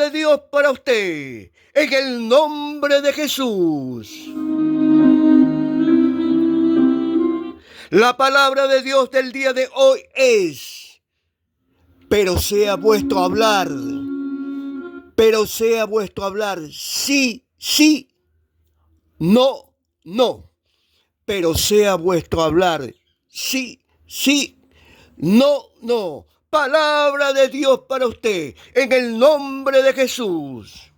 de Dios para usted, en el nombre de Jesús. La palabra de Dios del día de hoy es: pero sea vuestro hablar, sí, sí, no, no. Pero sea vuestro hablar, sí, sí, no, no. Palabra de Dios para usted, en el nombre de Jesús.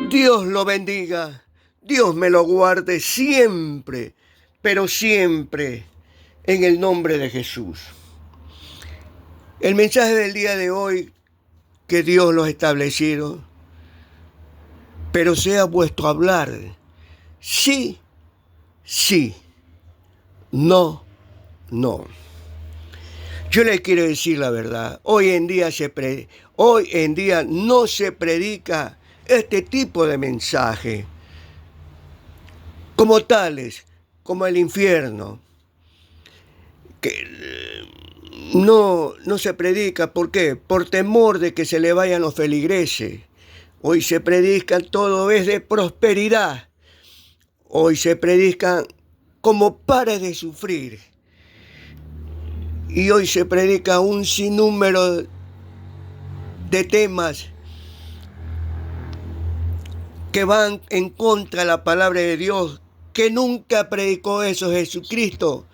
Dios lo bendiga, Dios me lo guarde siempre, pero siempre, en el nombre de Jesús. El mensaje del día de hoy, que Dios lo ha establecido, pero sea vuestro hablar, sí, sí, no, no. Yo le quiero decir la verdad. Hoy en día no se predica este tipo de mensaje como tales, como el infierno, que no se predica. ¿Por qué? Por temor de que se le vayan los feligreses. Hoy se predica todo es de prosperidad. Hoy se predica como pare de sufrir. Y hoy se predica un sinnúmero de temas que van en contra de la palabra de Dios, que nunca predicó eso Jesucristo.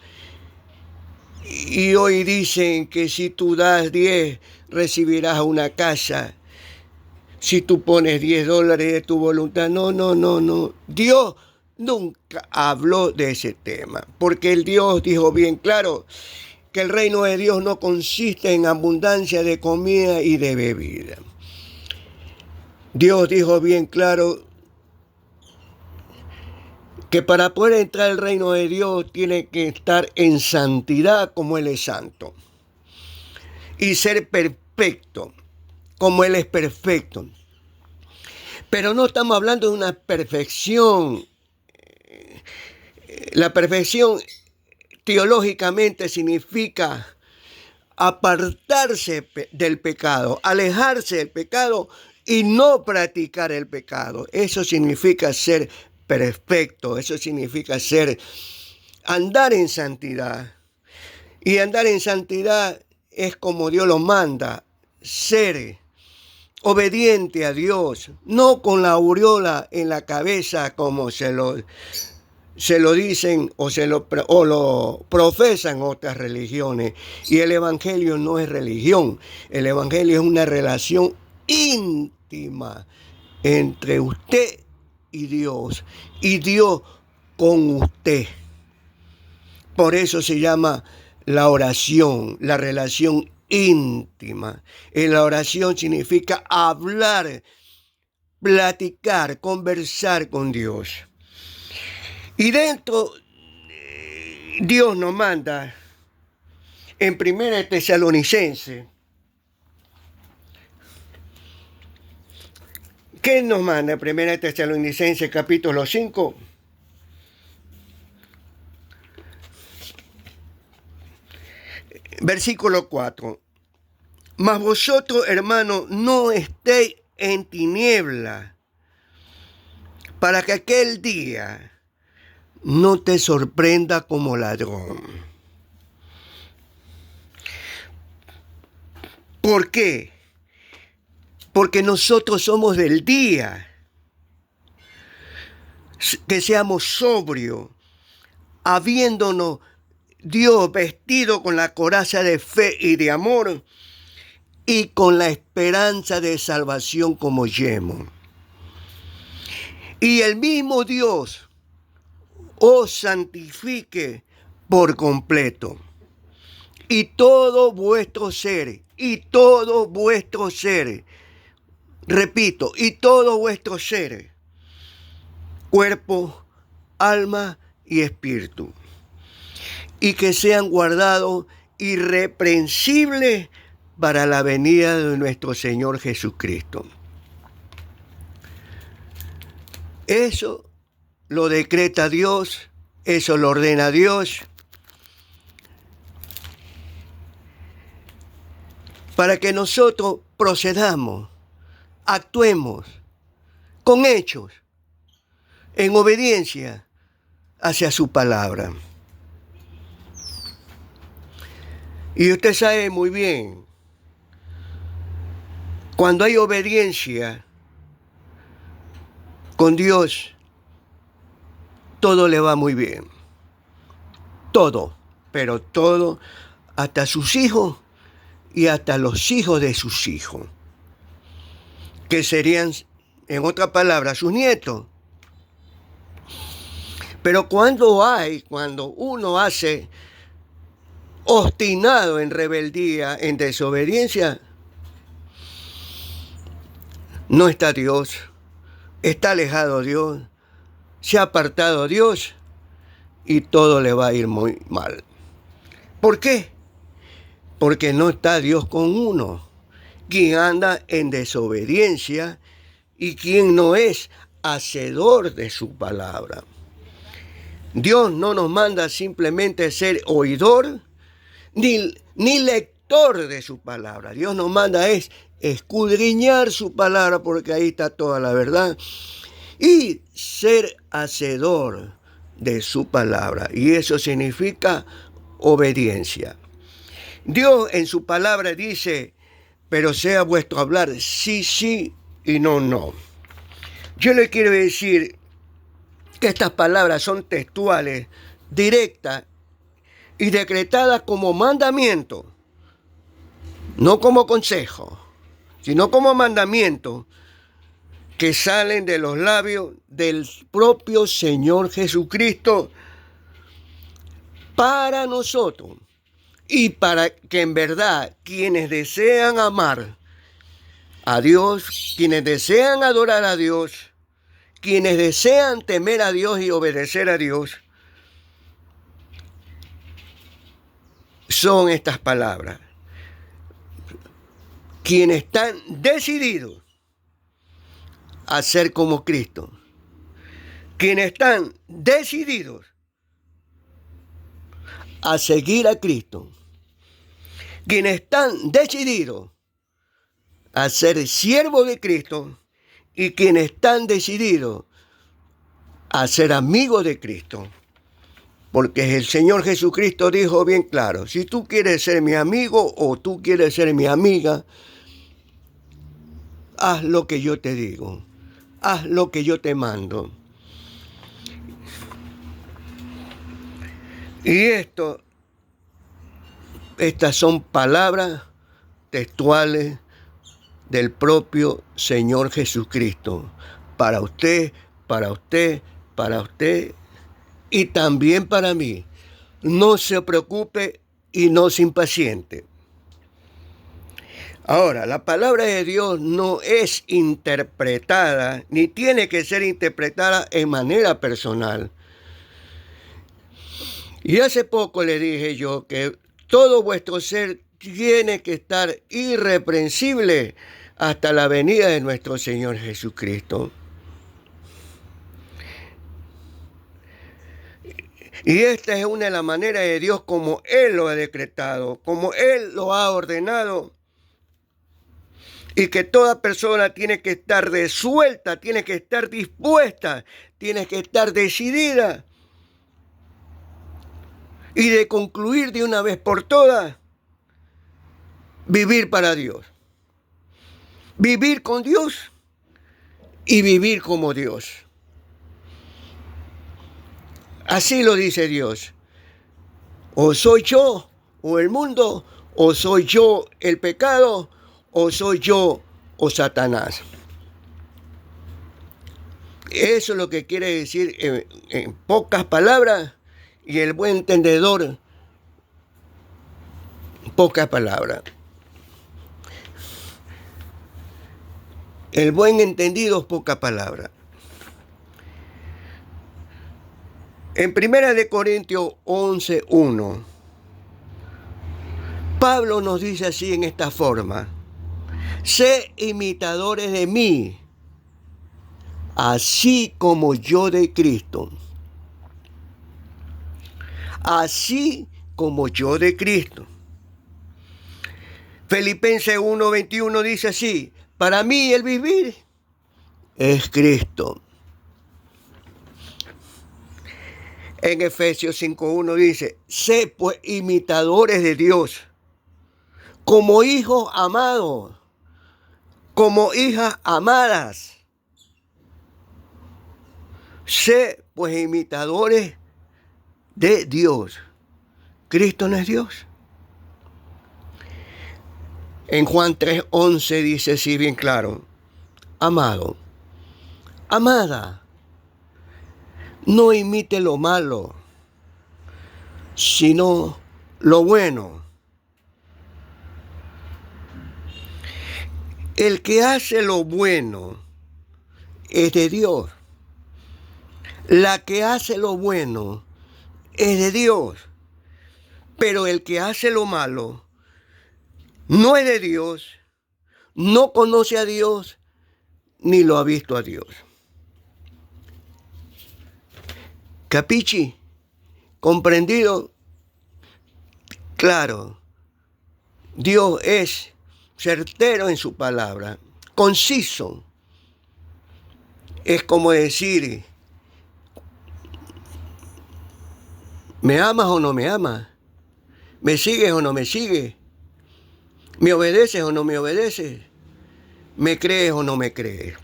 Y hoy dicen que si tú das 10, recibirás una casa. Si tú pones $10 de tu voluntad. No. Dios nunca habló de ese tema, porque el Dios dijo bien claro que el reino de Dios no consiste en abundancia de comida y de bebida. Dios dijo bien claro que para poder entrar al reino de Dios tiene que estar en santidad como Él es santo, y ser perfecto como Él es perfecto. Pero no estamos hablando de una perfección. La perfección teológicamente significa apartarse del pecado, alejarse del pecado y no practicar el pecado. Eso significa ser perfecto, eso significa andar en santidad. Y andar en santidad es como Dios lo manda, ser obediente a Dios, no con la aureola en la cabeza como se lo dicen o lo profesan otras religiones. Y el evangelio no es religión, el evangelio es una relación íntima entre usted y Dios con usted. Por eso se llama la oración, la relación íntima. En la oración significa hablar, platicar, conversar con Dios. Y dentro, Dios nos manda en 1 Tesalonicenses. ¿Qué nos manda en 1 Tesalonicenses capítulo 5? Versículo 4. Mas vosotros, hermanos, no estéis en tiniebla, para que aquel día no te sorprenda como ladrón. ¿Por qué? Porque nosotros somos del día. Que seamos sobrios, habiéndonos Dios vestido con la coraza de fe y de amor, y con la esperanza de salvación como yelmo. Y el mismo Dios os santifique por completo, y todo vuestro ser, repito, y todo vuestro ser, cuerpo, alma y espíritu, y que sean guardados irreprensibles para la venida de nuestro Señor Jesucristo. Eso lo decreta Dios, eso lo ordena Dios, para que nosotros procedamos, actuemos con hechos, en obediencia hacia su palabra. Y usted sabe muy bien, cuando hay obediencia con Dios, todo le va muy bien. Todo, pero todo, hasta sus hijos y hasta los hijos de sus hijos, que serían, en otras palabras, sus nietos. Pero cuando uno hace obstinado en rebeldía, en desobediencia, no está Dios, está alejado Dios, se ha apartado Dios y todo le va a ir muy mal. ¿Por qué? Porque no está Dios con uno, quien anda en desobediencia y quien no es hacedor de su palabra. Dios no nos manda simplemente ser oidor ni lector de su palabra. Dios nos manda es escudriñar su palabra, porque ahí está toda la verdad, y ser hacedor de su palabra. Y eso significa obediencia. Dios en su palabra dice, pero sea vuestro hablar sí, sí y no, no. Yo le quiero decir que estas palabras son textuales, directas y decretadas como mandamiento, no como consejo, sino como mandamiento, que salen de los labios del propio Señor Jesucristo para nosotros y para que en verdad quienes desean amar a Dios, quienes desean adorar a Dios, quienes desean temer a Dios y obedecer a Dios, son estas palabras. Quienes están decididos a ser como Cristo, quienes están decididos a seguir a Cristo, quienes están decididos a ser siervos de Cristo y quienes están decididos a ser amigos de Cristo. Porque el Señor Jesucristo dijo bien claro, si tú quieres ser mi amigo o tú quieres ser mi amiga, haz lo que yo te digo, haz lo que yo te mando. Y estas son palabras textuales del propio Señor Jesucristo, para usted, para usted, para usted y también para mí. No se preocupe y no se impaciente. Ahora, la palabra de Dios no es interpretada, ni tiene que ser interpretada en manera personal. Y hace poco le dije yo que todo vuestro ser tiene que estar irreprensible hasta la venida de nuestro Señor Jesucristo. Y esta es una de las maneras de Dios como Él lo ha decretado, como Él lo ha ordenado. Y que toda persona tiene que estar resuelta, tiene que estar dispuesta, tiene que estar decidida. Y de concluir de una vez por todas, vivir para Dios. Vivir con Dios y vivir como Dios. Así lo dice Dios. O soy yo o el mundo, o soy yo el pecado, o soy yo o Satanás. Eso es lo que quiere decir en pocas palabras, y el buen entendedor, pocas palabras. El buen entendido, pocas palabras. En 1 Corintios 11:1, Pablo nos dice así en esta forma: sé imitadores de mí, así como yo de Cristo. Así como yo de Cristo. Filipenses 1:21 dice así: para mí el vivir es Cristo. En Efesios 5:1 dice: sé pues imitadores de Dios, como hijos amados, como hijas amadas. Sé pues imitadores de Dios. Cristo no es Dios. En Juan 3:11 dice así bien claro: amado, amada, no imite lo malo, sino lo bueno. El que hace lo bueno es de Dios. La que hace lo bueno es de Dios. Pero el que hace lo malo no es de Dios, no conoce a Dios, ni lo ha visto a Dios. ¿Capichi? ¿Comprendido? Claro, Dios es certero en su palabra, conciso. Es como decir: ¿me amas o no me amas? ¿Me sigues o no me sigues? ¿Me obedeces o no me obedeces? ¿Me crees o no me crees?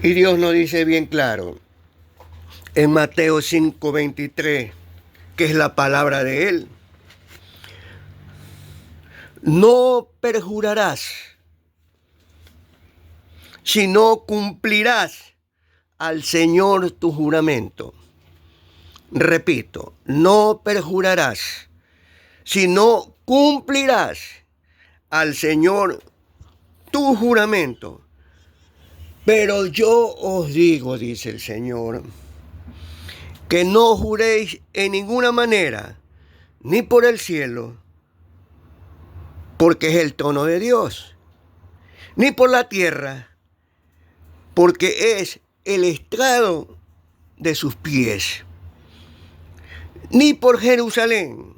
Y Dios nos dice bien claro en Mateo 5:23, que es la palabra de Él: no perjurarás, sino cumplirás al Señor tu juramento. Repito, no perjurarás, sino cumplirás al Señor tu juramento. Pero yo os digo, dice el Señor, que no juréis en ninguna manera, ni por el cielo, porque es el trono de Dios, ni por la tierra, porque es el estrado de sus pies, ni por Jerusalén,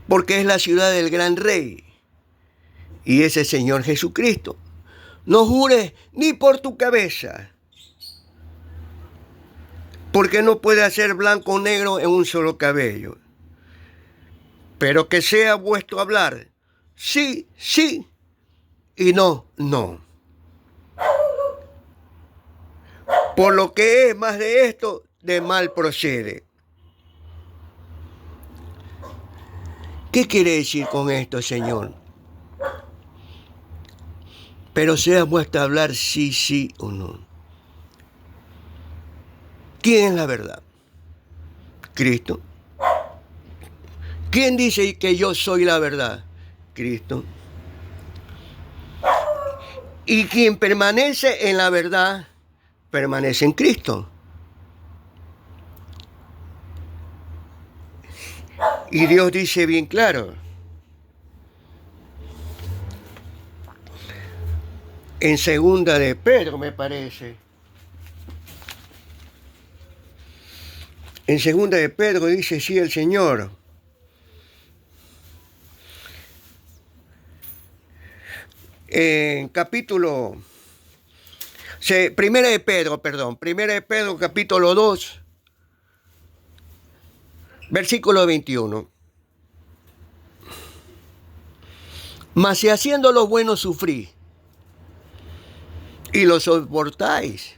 porque es la ciudad del gran rey, y ese Señor Jesucristo. No jures ni por tu cabeza, porque no puede hacer blanco o negro en un solo cabello. Pero que sea vuestro hablar sí, sí, y no, no. Por lo que es más de esto, de mal procede. ¿Qué quiere decir con esto, Señor? Pero sea vuestro hablar sí, sí o no. ¿Quién es la verdad? Cristo. ¿Quién dice que yo soy la verdad? Cristo. Y quien permanece en la verdad, permanece en Cristo. Y Dios dice bien claro, en segunda de Pedro, me parece. En segunda de Pedro dice sí el Señor: en capítulo, primera de Pedro capítulo 2, versículo 21. Mas si haciendo lo bueno sufrís y lo soportáis,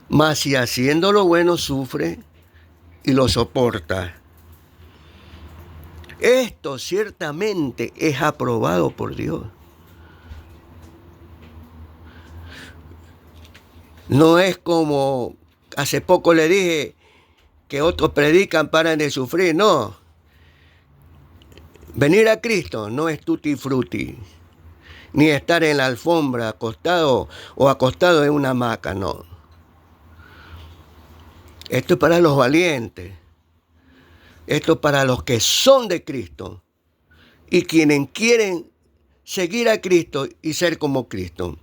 mas si haciendo lo bueno sufre y lo soporta, esto ciertamente es aprobado por Dios. No es como hace poco le dije que otros predican paran de sufrir, no. Venir a Cristo no es tutti frutti, ni estar en la alfombra acostado o acostado en una hamaca, no. Esto es para los valientes, esto es para los que son de Cristo y quienes quieren seguir a Cristo y ser como Cristo.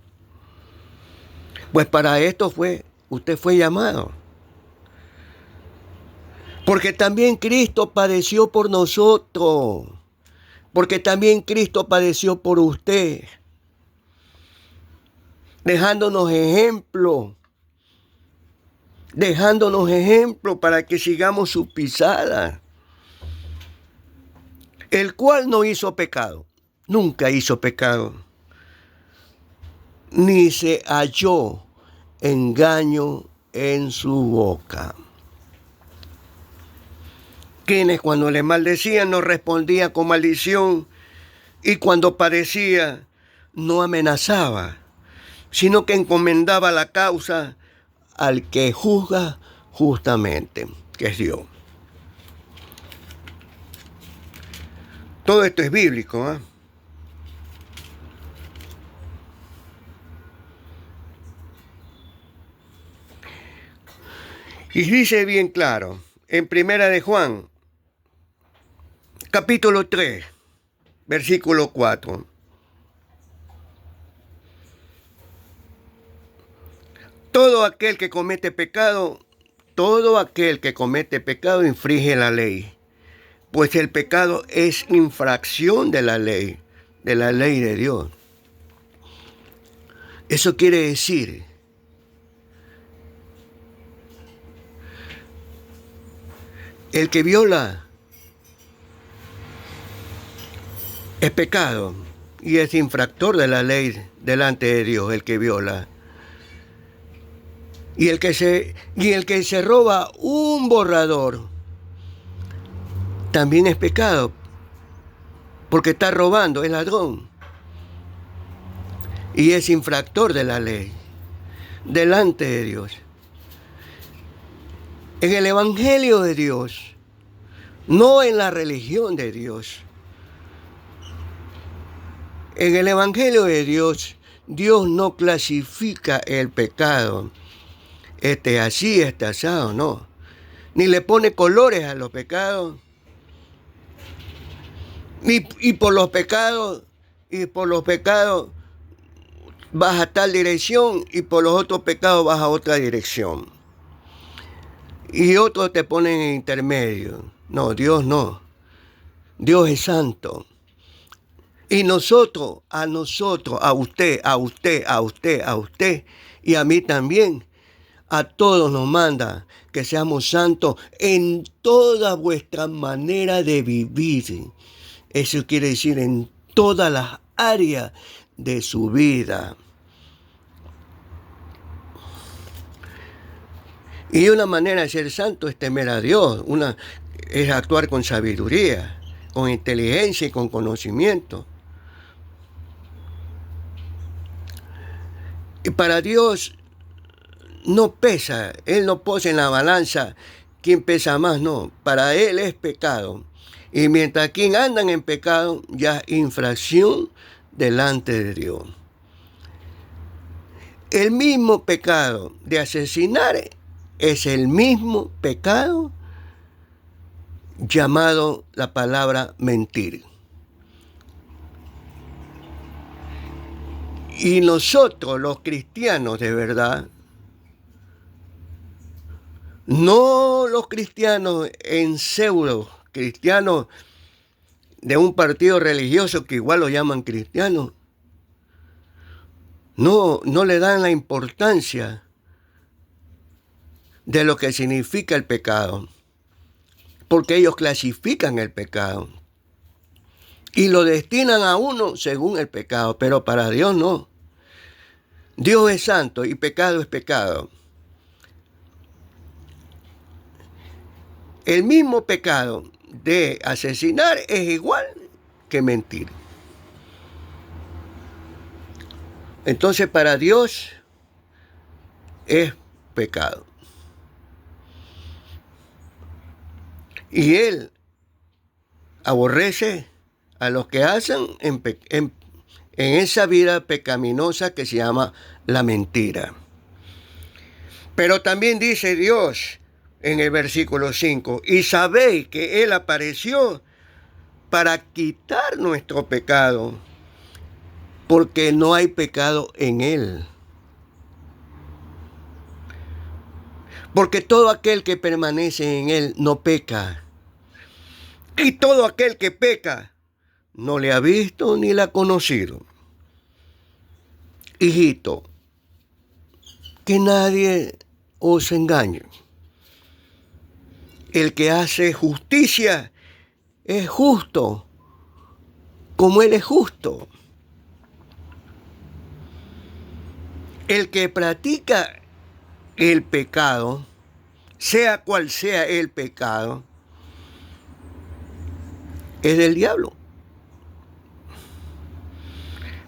Pues para esto usted fue llamado. Porque también Cristo padeció por nosotros. Porque también Cristo padeció por usted. Dejándonos ejemplo para que sigamos su pisada. El cual no hizo pecado, nunca hizo pecado, ni se halló engaño en su boca. Quienes cuando le maldecían no respondía con maldición, y cuando padecía no amenazaba, sino que encomendaba la causa al que juzga justamente, que es Dios. Todo esto es bíblico, ¿eh? Y dice bien claro, en Primera de Juan, capítulo 3, versículo 4. Todo aquel que comete pecado infringe la ley, pues el pecado es infracción de la ley de Dios. Eso quiere decir el que viola es pecado y es infractor de la ley delante de Dios, el que viola. Y el que se roba un borrador también es pecado, porque está robando, es ladrón. Y es infractor de la ley delante de Dios. En el Evangelio de Dios, no en la religión de Dios. En el Evangelio de Dios, Dios no clasifica el pecado. Así, asado, no. Ni le pone colores a los pecados. Y por los pecados vas a tal dirección y por los otros pecados vas a otra dirección. Y otros te ponen en intermedio. No, Dios no. Dios es santo. Y a usted, y a mí también, a todos nos manda que seamos santos en toda vuestra manera de vivir. Eso quiere decir en todas las áreas de su vida. Y una manera de ser santo es temer a Dios, es actuar con sabiduría, con inteligencia y con conocimiento. Y para Dios no pesa, Él no pone en la balanza quién pesa más, no. Para Él es pecado. Y mientras quien andan en pecado, ya es infracción delante de Dios. El mismo pecado de asesinar es el mismo pecado llamado la palabra mentir. Y nosotros, los cristianos de verdad, no los cristianos en pseudo, cristianos de un partido religioso que igual lo llaman cristianos, no le dan la importancia de lo que significa el pecado, porque ellos clasifican el pecado y lo destinan a uno según el pecado, pero para Dios no. Dios es santo y pecado es pecado. El mismo pecado de asesinar es igual que mentir. Entonces para Dios es pecado. Y Él aborrece a los que hacen en esa vida pecaminosa que se llama la mentira. Pero también dice Dios en el versículo 5, y sabéis que Él apareció para quitar nuestro pecado, porque no hay pecado en él. Porque todo aquel que permanece en él no peca. Y todo aquel que peca no le ha visto ni le ha conocido. Hijito, que nadie os engañe. El que hace justicia es justo, como él es justo. El que practica el pecado, sea cual sea el pecado, es del diablo.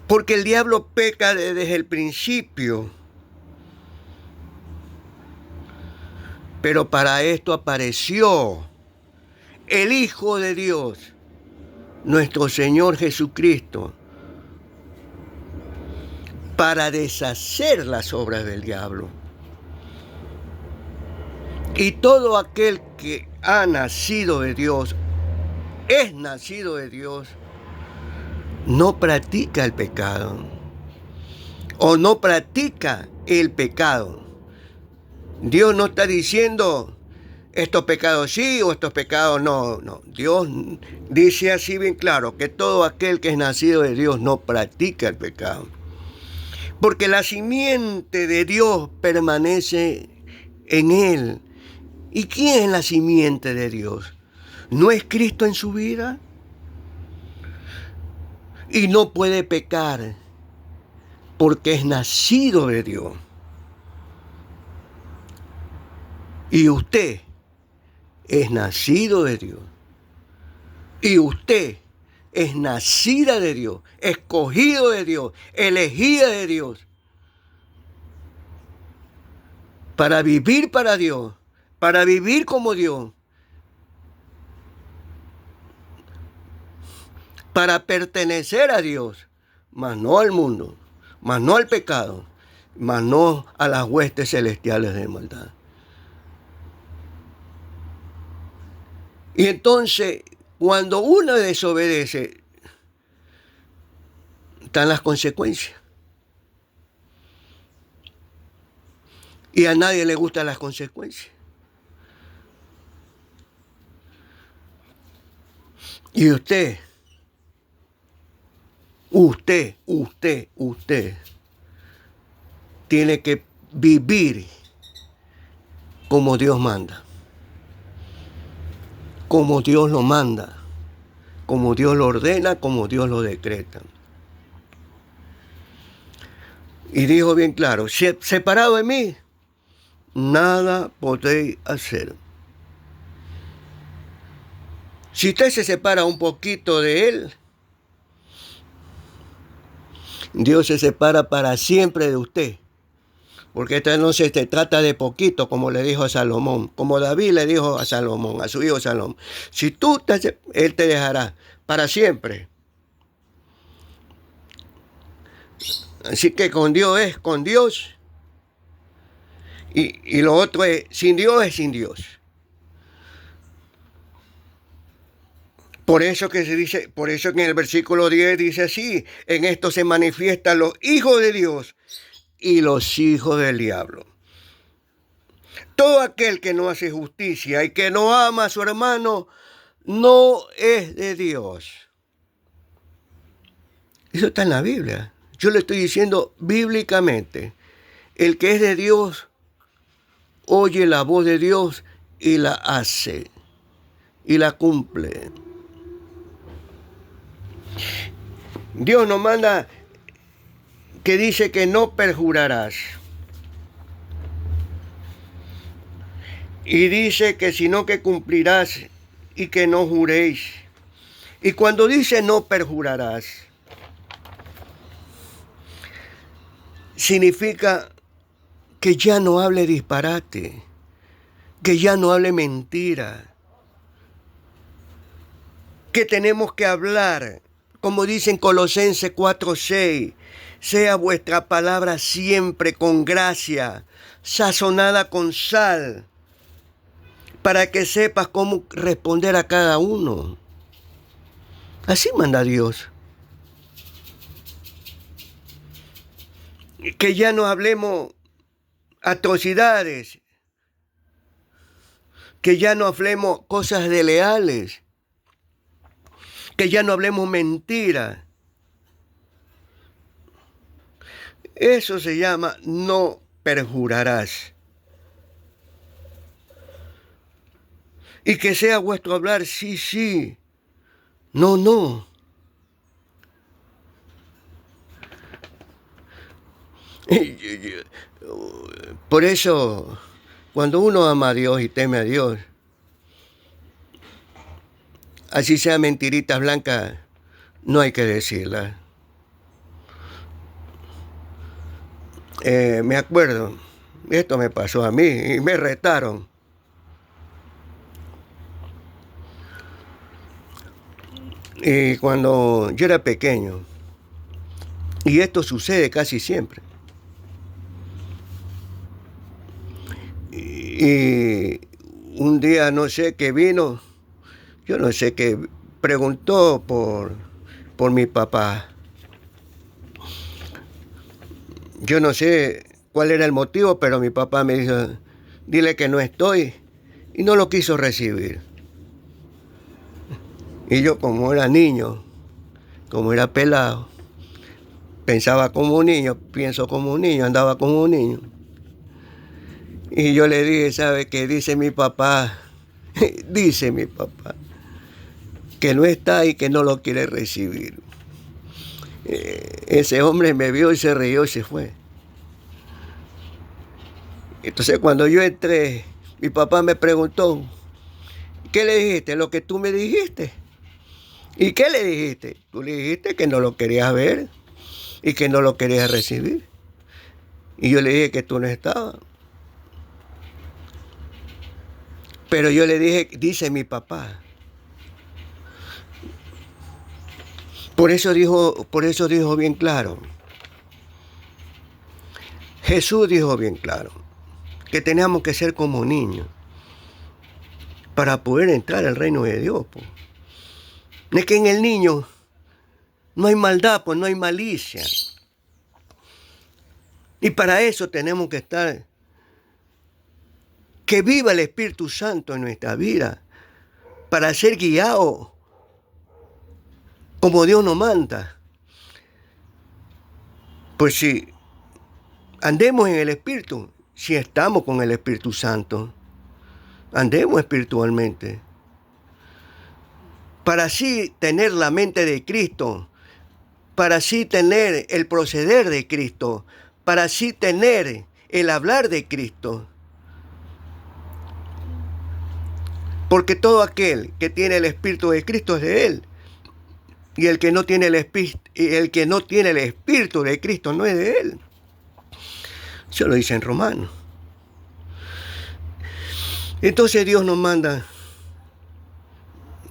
Porque el diablo peca desde el principio. Pero para esto apareció el Hijo de Dios, nuestro Señor Jesucristo, para deshacer las obras del diablo. Y todo aquel que ha nacido de Dios, es nacido de Dios, no practica el pecado. O no practica el pecado. Dios no está diciendo estos pecados sí o estos pecados no. Dios dice así bien claro que todo aquel que es nacido de Dios no practica el pecado. Porque la simiente de Dios permanece en él. ¿Y quién es la simiente de Dios? ¿No es Cristo en su vida? Y no puede pecar porque es nacido de Dios. Y usted es nacido de Dios. Y usted es nacida de Dios, escogido de Dios, elegida de Dios. Para vivir para Dios, para vivir como Dios. Para pertenecer a Dios, mas no al mundo, mas no al pecado, mas no a las huestes celestiales de maldad. Y entonces, cuando uno desobedece, están las consecuencias. Y a nadie le gustan las consecuencias. Y usted tiene que vivir como Dios manda. Como Dios lo manda, como Dios lo ordena, como Dios lo decreta. Y dijo bien claro, separado de mí, nada podéis hacer. Si usted se separa un poquito de él, Dios se separa para siempre de usted. Porque esto no se trata de poquito, como le dijo a Salomón, como David le dijo a Salomón, a su hijo Salomón. Si tú él te dejará para siempre. Así que con Dios es con Dios. Y lo otro es sin Dios. Por eso que se dice, por eso que en el versículo 10 dice así, en esto se manifiestan los hijos de Dios y los hijos del diablo. Todo aquel que no hace justicia y que no ama a su hermano no es de Dios. Eso está en la Biblia. Yo le estoy diciendo bíblicamente. El que es de Dios oye la voz de Dios y la hace y la cumple. Dios nos manda que dice que no perjurarás. Y dice que sino que cumplirás y que no juréis. Y cuando dice no perjurarás, significa que ya no hable disparate, que ya no hable mentira, que tenemos que hablar, como dice en Colosenses 4:6, sea vuestra palabra siempre con gracia, sazonada con sal, para que sepas cómo responder a cada uno. Así manda Dios. Que ya no hablemos atrocidades, que ya no hablemos cosas desleales, que ya no hablemos mentiras. Eso se llama no perjurarás. Y que sea vuestro hablar sí, sí, no, no. Por eso, cuando uno ama a Dios y teme a Dios, así sea mentiritas blancas, no hay que decirlas. Me acuerdo, esto me pasó a mí y me retaron. Y cuando yo era pequeño, y esto sucede casi siempre, y un día no sé qué vino, yo no sé qué, preguntó por mi papá. Yo no sé cuál era el motivo, pero mi papá me dijo, dile que no estoy, y no lo quiso recibir. Y yo, como era niño, como era pelado, pensaba como un niño, pienso como un niño, andaba como un niño. Y yo le dije, ¿sabe qué? Dice mi papá, que no está y que no lo quiere recibir. Ese hombre me vio y se rió y se fue. Entonces cuando yo entré, mi papá me preguntó, ¿qué le dijiste? Lo que tú me dijiste. ¿Y qué le dijiste? Tú le dijiste que no lo querías ver y que no lo querías recibir. Y yo le dije que tú no estabas. Pero yo le dije, dice mi papá. Por eso dijo bien claro. Jesús dijo bien claro que teníamos que ser como niños para poder entrar al reino de Dios. Pues. Es que en el niño no hay maldad, pues no hay malicia. Y para eso tenemos que estar, que viva el Espíritu Santo en nuestra vida, para ser guiados como Dios nos manda. Pues si andemos en el Espíritu, si estamos con el Espíritu Santo, andemos espiritualmente. Para así tener la mente de Cristo, para así tener el proceder de Cristo, para así tener el hablar de Cristo. Porque todo aquel que tiene el Espíritu de Cristo es de Él. Y el que no tiene el Espíritu de Cristo no es de Él. Eso lo dice en Romanos. Entonces Dios nos manda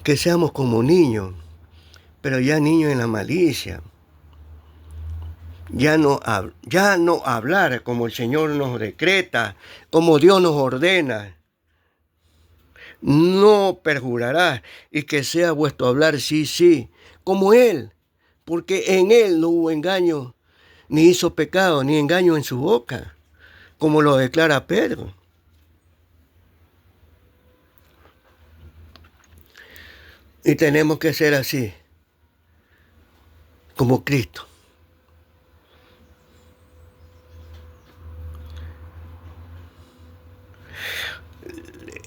que seamos como niños, pero ya niños en la malicia. Ya no hablar como el Señor nos decreta, como Dios nos ordena. No perjurarás, y que sea vuestro hablar sí, sí, como Él, porque en Él no hubo engaño, ni hizo pecado, ni engaño en su boca, como lo declara Pedro. Y tenemos que ser así, como Cristo.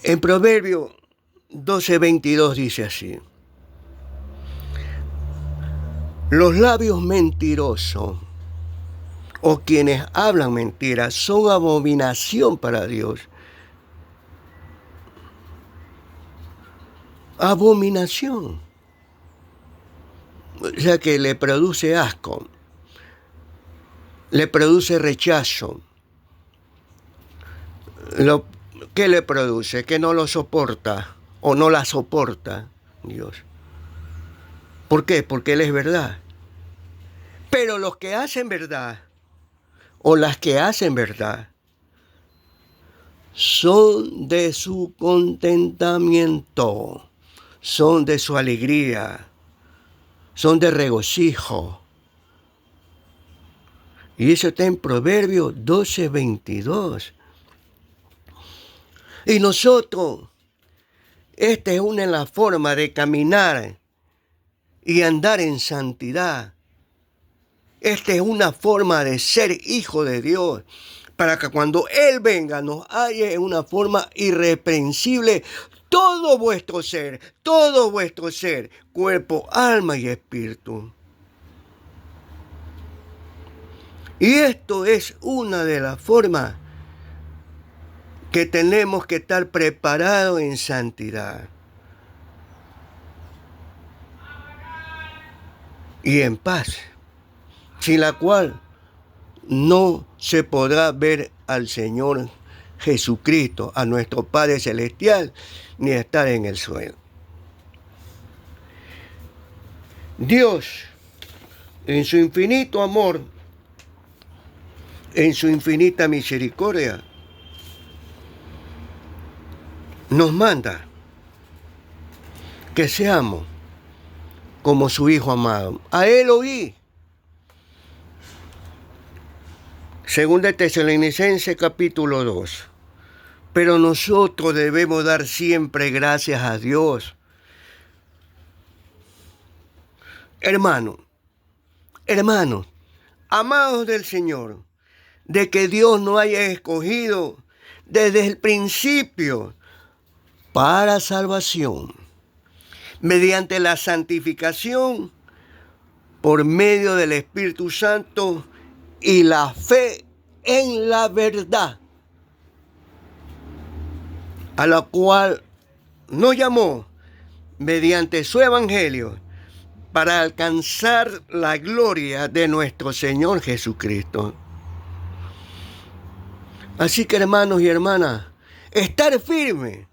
En Proverbio 12:22 dice así: los labios mentirosos o quienes hablan mentiras son abominación para Dios. Abominación. O sea que le produce asco, le produce rechazo. ¿Qué le produce? Que no lo soporta o no la soporta Dios. ¿Por qué? Porque Él es verdad. Pero los que hacen verdad o las que hacen verdad son de su contentamiento, son de su alegría, son de regocijo. Y eso está en Proverbios 12:22. Y nosotros, esta es una de las formas de caminar y andar en santidad. Esta es una forma de ser hijo de Dios, para que cuando Él venga nos halle en una forma irreprensible todo vuestro ser, cuerpo, alma y espíritu. Y esto es una de las formas que tenemos que estar preparados en santidad y en paz, sin la cual no se podrá ver al Señor Jesucristo, a nuestro Padre Celestial, ni estar en el suelo. Dios, en su infinito amor, en su infinita misericordia, nos manda que seamos como su Hijo amado. A Él oí. Segunda Tesalonicenses capítulo 2. Pero nosotros debemos dar siempre gracias a Dios. Hermanos, amados del Señor, de que Dios nos haya escogido desde el principio para salvación, mediante la santificación por medio del Espíritu Santo y la fe en la verdad, a la cual nos llamó mediante su evangelio para alcanzar la gloria de nuestro Señor Jesucristo. Así que, hermanos y hermanas, estar firme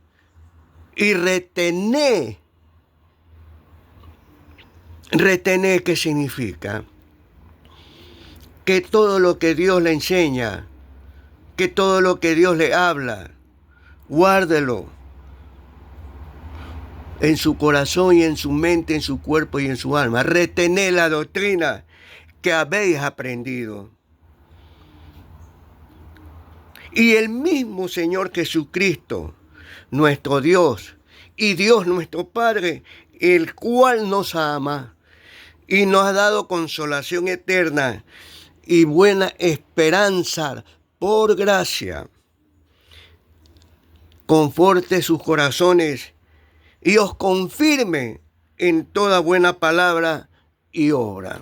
y retener. ¿Retener qué significa? Que todo lo que Dios le enseña, que todo lo que Dios le habla, guárdelo en su corazón y en su mente, en su cuerpo y en su alma. Retener la doctrina que habéis aprendido. Y el mismo Señor Jesucristo, nuestro Dios y Dios nuestro Padre, el cual nos ama y nos ha dado consolación eterna y buena esperanza por gracia, conforte sus corazones y os confirme en toda buena palabra y obra.